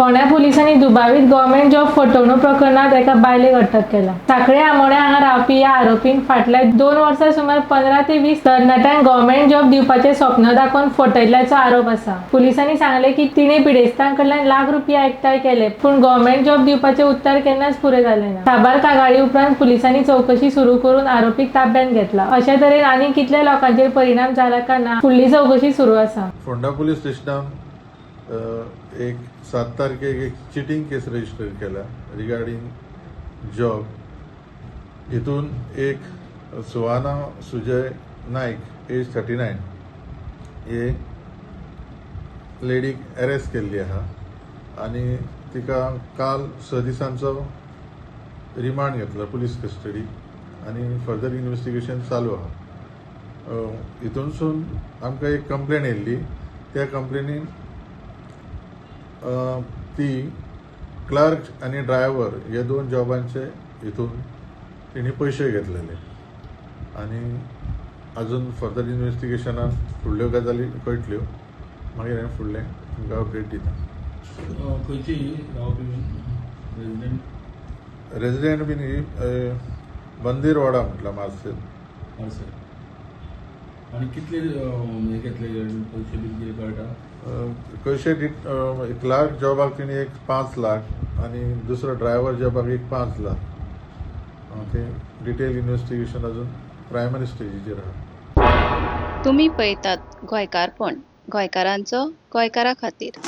फोंड्या पोलिसांनी दुबावीत गव्हर्मेंट जॉब फटवणूक प्रकरणात एका बायलेक अटक केला। सांखळे आमोण्या हांगा रावपी ह्या आरोपीन फाटल्या 2 वर्सां सुमार 15 ते 20 तरणाट्यांक गव्हर्मेंट जॉब दिवपाचे स्वप्न दाखोवन फटयल्ल्याचो आरोप आसा। पुलिसांनी सांगले की तिणे पिडेस्तांकडल्यान लाख रुपया एकठांय केले, पूण गव्हर्मेंट जॉब दिवपाचे उत्तर केन्नाच पुरे जाले ना। साबार कागाळी उपरांत पुलिसांनी चौकशी सुरू करून आरोपीक ताब्यात घेतला। अशा तरेन आनी कितल्या लोकांचेर परिणाम जाला काय ना फुडली चौकशी सुरू आसा। फोंडा पुलीस स्टेशनान एक 7 तारखेक एक चिटींग केस रजिस्टर केला रिगार्डिंग जॉब। हितून एक सुहाना सुजय नायक एज 39 हे लेडीक अरेस्ट केल्ली आहा आनी तिका काल 6 दिसांचो रिमांड घेतला पुलीस कस्टडी आनी फर्दर इन्व्हेस्टिगेशन चालू आहा। हितूनसून आमकां एक कंप्लेन येयल्ली, त्या कंप्लेनीन ती क्लर्क आनी ड्रायव्हर हे 2 जॉबांचे हितून तिणी पयशे घेतलेले आनी अजून फर्दर इन्व्हेस्टिगेशनान फुडल्यो गजाली कळटल्यो, मागीर हांवें फुडलें तुमकां अपडेट दिता। खंयची रेजिडेंट बीन ही मंदीर वाडा म्हटल्यार मार्सेल। आनी कितले हे घेतले पयशे बीन कितें कळटा? पयशे क्लर्क जॉबाक तिणी एक 5 लाख आनी दुसरो ड्रायव्हर जॉबाक एक 5 लाख। ते डिटेल इन्व्हेस्टिगेशन अजून प्रायमरी स्टेजीचेर आहा। तुम्ही पळयतात गोंयकारपण, गोंयकारांचो गोंयकारा खातीर।